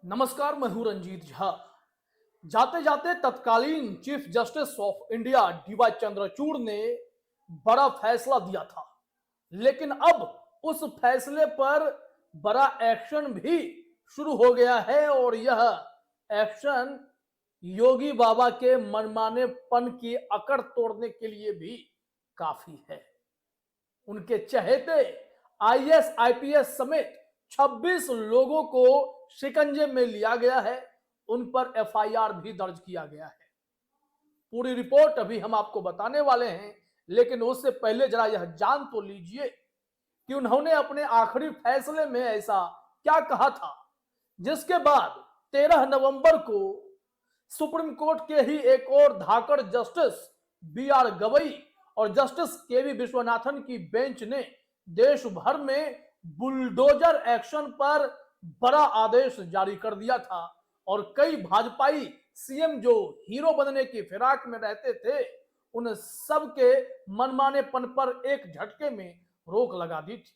नमस्कार, मैं हूं रंजीत झा। जाते जाते तत्कालीन chief justice of India DY Chandrachud ने बड़ा फैसला दिया था, लेकिन अब उस फैसले पर बड़ा एक्शन भी शुरू हो गया है और यह एक्शन योगी बाबा के मनमानेपन की अकड़ तोड़ने के लिए भी काफी है। उनके चहेते आईएएस आईपीएस समेत 26 लोगों को शिकंजे में लिया गया है। उन पर एफआईआर भी दर्ज किया गया है। पूरी रिपोर्ट अभी हम आपको बताने वाले हैं, लेकिन उससे पहले जरा यह जान तो लीजिए कि उन्होंने अपने आखिरी फैसले में ऐसा क्या कहा था, जिसके बाद 13 नवंबर को सुप्रीम कोर्ट के ही एक और धाकड़ जस्टिस बी आर गवई और जस्टिस के वी विश्वनाथन की बेंच ने देश भर में बुलडोजर एक्शन पर बड़ा आदेश जारी कर दिया था और कई भाजपाई सीएम जो हीरो बनने की फिराक में रहते थे, उन सब के मनमानेपन पर एक झटके में रोक लगा दी थी।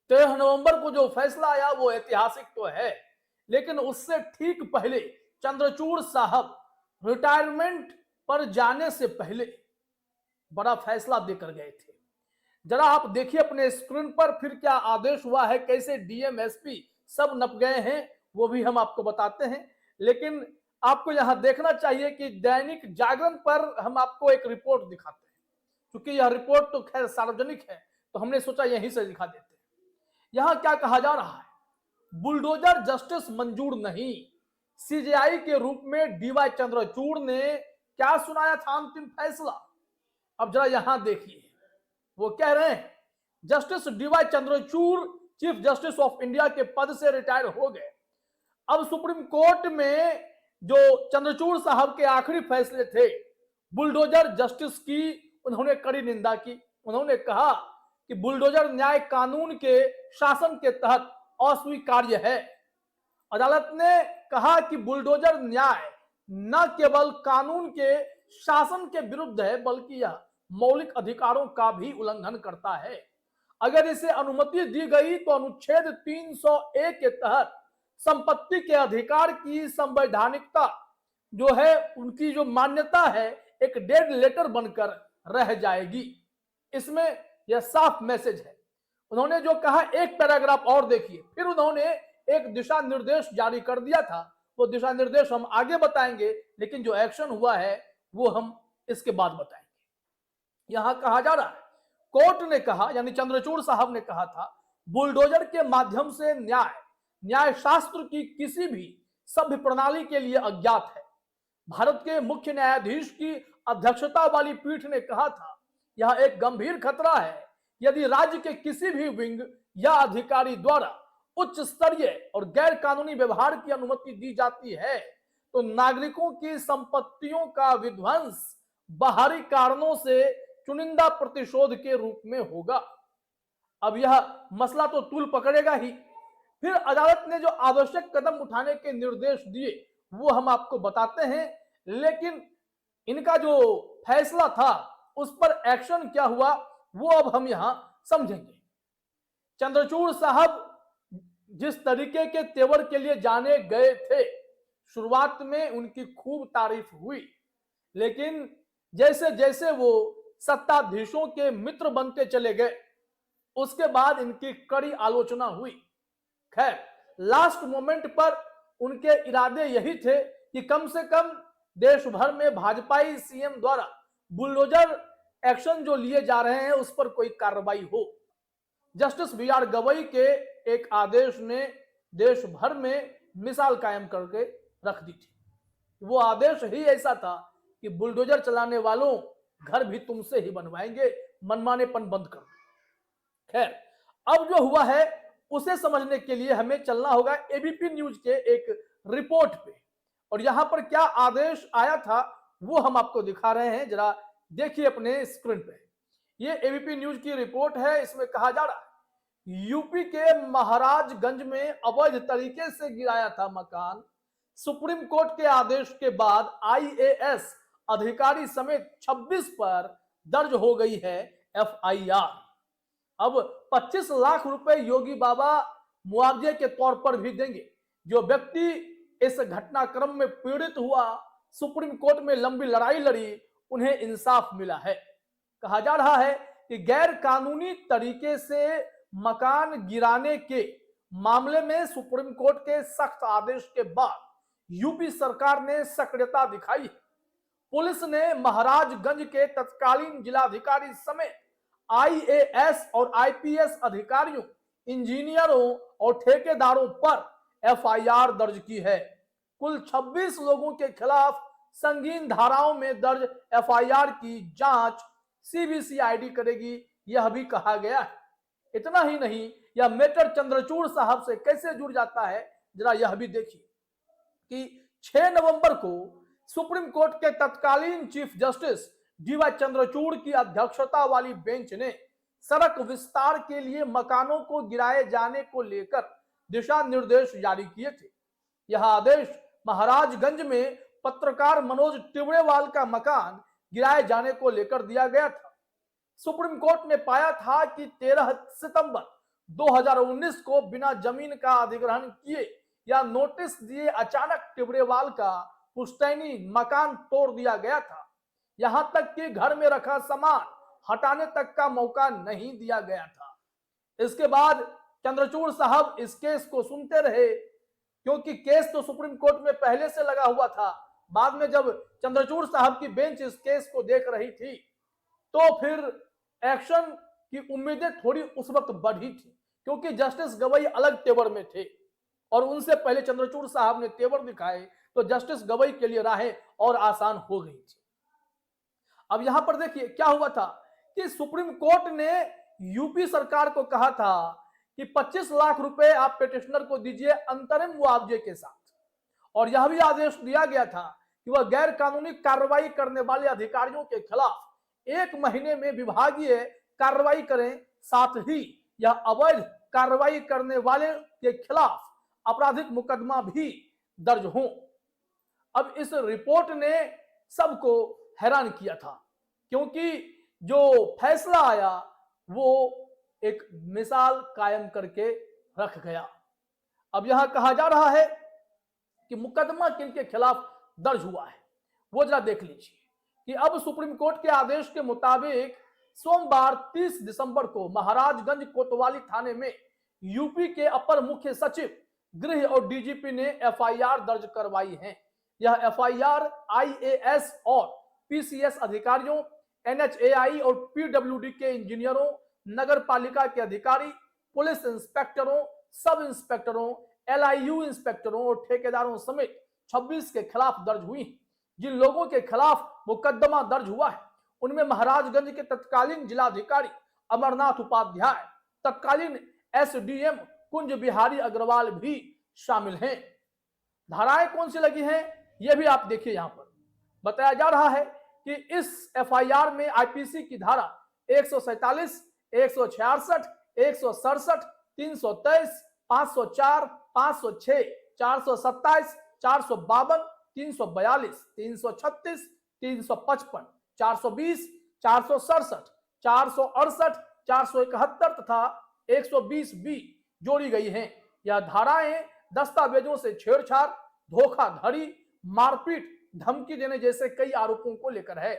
13 नवंबर को जो फैसला आया वो ऐतिहासिक तो है, लेकिन उससे ठीक पहले चंद्रचूड़ साहब रिटायरमेंट पर जाने से पहले बड़ा फैसला देकर गए थे। जरा आप देखिए अपने स्क्रीन पर फिर क्या आदेश हुआ है, कैसे डीएम एसपी सब नप गए हैं, वो भी हम आपको बताते हैं। लेकिन आपको यहां देखना चाहिए कि दैनिक जागरण पर हम आपको एक रिपोर्ट दिखाते हैं। क्योंकि यह रिपोर्ट तो खैर सार्वजनिक है, तो हमने सोचा यहीं से दिखा देते हैं। यहां क्या कहा जा रहा है, बुलडोजर जस्टिस मंजूर नहीं, सीजेआई के रूप में डीवाई चंद्रचूड़ ने क्या सुनाया था अंतिम फैसला। अब जरा यहां देखिए, वो कह रहे हैं justice DY Chandrachud chief justice of India के पद से रिटायर हो गए। अब सुप्रीम कोर्ट में जो चंद्रचूड़ साहब के आखिरी फैसले थे बुलडोजर जस्टिस की, उन्होंने कड़ी निंदा की। उन्होंने कहा कि बुलडोजर न्याय कानून के शासन के तहत अस्वीकार्य है। अदालत ने कहा कि बुलडोजर न्याय न केवल कानून के शासन के विरुद्ध है, बल्कि यह मौलिक अधिकारों का भी उल्लंघन करता है। अगर इसे अनुमति दी गई तो अनुच्छेद 301 के तहत संपत्ति के अधिकार की संवैधानिकता जो है, उनकी जो मान्यता है, एक डेड लेटर बनकर रह जाएगी। इसमें यह साफ मैसेज है। उन्होंने जो कहा, एक पैराग्राफ और देखिए, फिर उन्होंने एक दिशा निर्देश जारी कर दिया था। वो दिशा निर्देश हम आगे बताएंगे, लेकिन जो एक्शन हुआ है वो हम इसके बाद बताएंगे। यहां कहा जा रहा है, कोर्ट ने कहा, यानी चंद्रचूड़ साहब ने कहा था, बुलडोजर के माध्यम से न्याय शास्त्र की किसी भी सभ्य प्रणाली के लिए अज्ञात है। भारत के मुख्य न्यायाधीश की अध्यक्षता वाली पीठ ने कहा था, यह एक गंभीर खतरा है यदि राज्य के किसी भी विंग या अधिकारी द्वारा उच्च स्तरीय और गैर कानूनी व्यवहार की अनुमति दी जाती है तो नागरिकों की संपत्तियों का विध्वंस बाहरी कारणों से चुनिंदा प्रतिशोध के रूप में होगा। अब यह मसला तो तूल पकड़ेगा ही। फिर अदालत ने जो आवश्यक कदम उठाने के निर्देश दिए वो हम आपको बताते हैं, लेकिन इनका जो फैसला था उस पर एक्शन क्या हुआ वो अब हम यहां समझेंगे। चंद्रचूड़ साहब जिस तरीके के तेवर के लिए जाने गए थे, शुरुआत में उनकी खूब तारीफ हुई, लेकिन जैसे जैसे वो सत्ताधीशों के मित्र बनते चले गए, उसके बाद इनकी कड़ी आलोचना हुई। खैर, लास्ट मोमेंट पर उनके इरादे यही थे कि कम से कम देश भर में भाजपाई सीएम द्वारा बुलडोजर एक्शन जो लिए जा रहे हैं उस पर कोई कार्रवाई हो। जस्टिस बी आर गवई के एक आदेश ने देश भर में मिसाल कायम करके रख दी थी। वो आदेश ही ऐसा था कि बुलडोजर चलाने वालों, घर भी तुमसे ही बनवाएंगे, मनमानेपन बंद कर। खैर, अब जो हुआ है उसे समझने के लिए हमें चलना होगा एबीपी न्यूज के एक रिपोर्ट पे, और यहां पर क्या आदेश आया था वो हम आपको दिखा रहे हैं। जरा देखिए अपने स्क्रीन पे, ये एबीपी न्यूज की रिपोर्ट है। इसमें कहा जा रहा है, यूपी के महाराजगंज में अवैध तरीके से गिराया था मकान, सुप्रीम कोर्ट के आदेश के बाद आईएएस अधिकारी समेत 26 पर दर्ज हो गई है एफआईआर। अब 25 लाख रुपए योगी बाबा मुआवजे के तौर पर भी देंगे। जो व्यक्ति इस घटनाक्रम में पीड़ित हुआ, सुप्रीम कोर्ट में लंबी लड़ाई लड़ी, उन्हें इंसाफ मिला है। कहा जा रहा है कि गैर कानूनी तरीके से मकान गिराने के मामले में सुप्रीम कोर्ट के सख्त आदेश के बाद यूपी सरकार ने सक्रियता दिखाई। पुलिस ने महाराजगंज के तत्कालीन जिलाधिकारी समेत आईएएस और आईपीएस अधिकारियों, इंजीनियरों और ठेकेदारों पर एफआईआर दर्ज की है। कुल 26 लोगों के खिलाफ संगीन धाराओं में दर्ज एफआईआर की जांच सीबीसीआईडी करेगी, यह भी कहा गया है। इतना ही नहीं, यह मैटर चंद्रचूड़ साहब से कैसे जुड़ जाता है, जरा यह भी देखिए कि 6 नवंबर को सुप्रीम कोर्ट के तत्कालीन चीफ जस्टिस डीवाई चंद्रचूड़ की अध्यक्षता वाली बेंच ने सड़क विस्तार के लिए मकानों को गिराए जाने को लेकर दिशा निर्देश जारी किए थे। यह आदेश महाराजगंज में पत्रकार मनोज टिबड़ेवाल का मकान गिराए जाने को लेकर दिया गया था। सुप्रीम कोर्ट ने पाया था कि 13 सितंबर 2019 को बिना जमीन का अधिग्रहण किए या नोटिस दिए अचानक टिबड़ेवाल का पुश्तैनी मकान तोड़ दिया गया था। यहां तक कि घर में रखा सामान हटाने तक का मौका नहीं दिया गया था। इसके बाद चंद्रचूड़ साहब इस केस को सुनते रहे, क्योंकि केस तो सुप्रीम कोर्ट में पहले से लगा हुआ था। बाद में जब चंद्रचूड़ साहब की बेंच इस केस को देख रही थी, तो फिर एक्शन की उम्मीदें थोड़ी उस वक्त बढ़ी थी, क्योंकि जस्टिस गवई अलग तेवर में थे और उनसे पहले चंद्रचूड़ साहब ने तेवर दिखाए, तो जस्टिस गवई के लिए राहें और आसान हो गई थी। अब यहां पर देखिए क्या हुआ था कि सुप्रीम कोर्ट ने यूपी सरकार को कहा था कि 25 लाख रुपए आप पिटिशनर को दीजिए अंतरिम मुआवजे के साथ, और यह भी आदेश दिया गया था कि वह गैर कानूनी कार्रवाई करने वाले अधिकारियों के खिलाफ 1 महीने में विभागीय कार्रवाई करें, साथ ही यह अवैध कार्रवाई करने वाले के खिलाफ आपराधिक मुकदमा भी दर्ज हो। अब इस रिपोर्ट ने सबको हैरान किया था, क्योंकि जो फैसला आया वो एक मिसाल कायम करके रख गया। अब यहां कहा जा रहा है कि मुकदमा किनके खिलाफ दर्ज हुआ है, वो जरा देख लीजिए कि अब सुप्रीम कोर्ट के आदेश के मुताबिक सोमवार 30 दिसंबर को महाराजगंज कोतवाली थाने में यूपी के अपर मुख्य सचिव गृह और डीजीपी ने एफआईआर दर्ज करवाई है। यह एफआईआर आईएएस और पीसीएस अधिकारियों, एनएचएआई और पीडब्ल्यूडी के इंजीनियरों, नगर पालिका के अधिकारी, पुलिस इंस्पेक्टरों, सब इंस्पेक्टरों, एलआईयू इंस्पेक्टरों और ठेकेदारों समेत 26 के खिलाफ दर्ज हुई। जिन लोगों के खिलाफ मुकदमा दर्ज हुआ है उनमें महाराजगंज के तत्कालीन जिलाधिकारी अमरनाथ उपाध्याय, तत्कालीन एसडीएम कुंज बिहारी अग्रवाल भी शामिल हैं। धाराएं कौन सी लगी हैं यह भी आप देखिए। यहां पर बताया जा रहा है कि इस एफआईआर में आईपीसी की धारा 147, 166, 167, 323, 504, 506, 427, 452, 342, 336, 355, 420, 467, 468, 471 तथा 120 बी जोड़ी गई हैं। यह धाराएं दस्तावेजों से छेड़छाड़, धोखाधड़ी, मारपीट, धमकी देने जैसे कई आरोपों को लेकर है।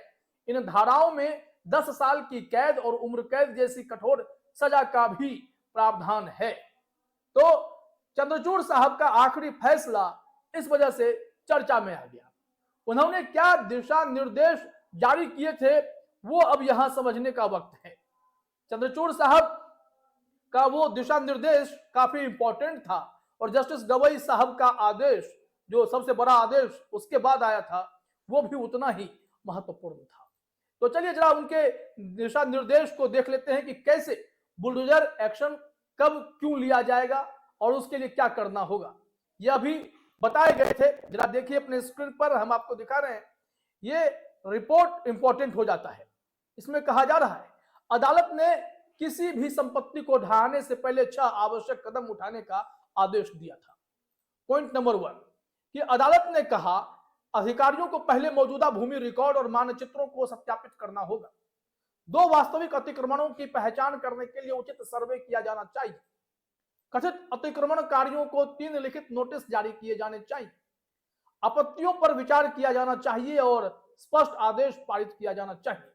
इन धाराओं में 10 साल की कैद और उम्र कैद जैसी कठोर सजा का भी प्रावधान है। तो चंद्रचूड़ साहब का आखिरी फैसला इस वजह से चर्चा में आ गया। उन्होंने क्या दिशा निर्देश जारी किए थे वो अब यहां समझने का वक्त है। चंद्रचूड़ साहब का वो दिशा निर्देश काफी इंपॉर्टेंट था और जस्टिस गवई साहब का आदेश, जो सबसे बड़ा आदेश उसके बाद आया था, वो भी उतना ही महत्वपूर्ण था। तो चलिए जरा उनके दिशा निर्देश को देख लेते हैं कि कैसे बुलडोजर एक्शन कब क्यों लिया जाएगा और उसके लिए क्या करना होगा। यह भी बताए गए थे, जरा देखिए अपने स्क्रीन पर, हम आपको दिखा रहे हैं। ये रिपोर्ट इंपॉर्टेंट हो जाता है। इसमें कहा जा रहा है अदालत ने किसी भी संपत्ति को ढहाने से पहले 6 आवश्यक कदम उठाने का आदेश दिया था। पॉइंट नंबर 1 कि अदालत ने कहा अधिकारियों को पहले मौजूदा भूमि रिकॉर्ड और मानचित्रों को सत्यापित करना होगा। 2 वास्तविक अतिक्रमणों की पहचान करने के लिए उचित सर्वे किया जाना चाहिए। कथित अतिक्रमणकारियों को 3 लिखित नोटिस जारी किए जाने चाहिए। आपत्तियों पर विचार किया जाना चाहिए और स्पष्ट आदेश पारित किया जाना चाहिए।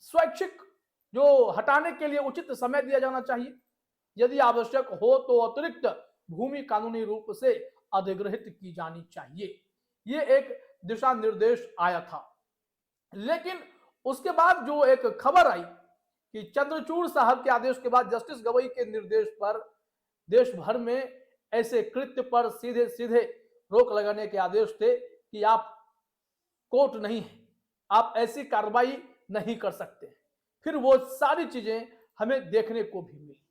स्वैच्छिक जो हटाने के लिए उचित समय दिया जाना चाहिए। यदि आवश्यक हो तो अतिरिक्त भूमि कानूनी रूप से अधिग्रहित की जानी चाहिए। ये एक दिशा निर्देश आया था। लेकिन उसके बाद जो एक खबर आई कि चंद्रचूड़ साहब के आदेश के बाद जस्टिस गवई के निर्देश पर देश भर में ऐसे कृत्य पर सीधे सीधे रोक लगाने के आदेश थे कि आप कोर्ट नहीं है, आप ऐसी कार्रवाई नहीं कर सकते। फिर वो सारी चीजें हमें देखने को भी मिली।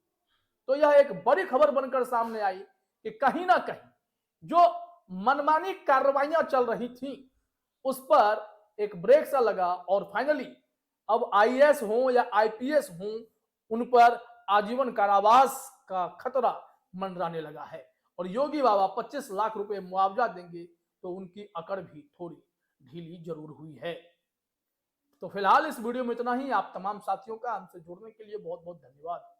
तो यह एक बड़ी खबर बनकर सामने आई कि कहीं ना कहीं जो मनमानी कार्रवाइयां चल रही थी उस पर एक ब्रेक सा लगा और फाइनली अब आईएएस हो या आईपीएस हो उन पर आजीवन कारावास का खतरा मंडराने लगा है। और योगी बाबा 25 लाख रुपए मुआवजा देंगे तो उनकी अकड़ भी थोड़ी ढीली जरूर हुई है। तो फिलहाल इस वीडियो में इतना ही। आप तमाम साथियों का हमसे जुड़ने के लिए बहुत बहुत धन्यवाद।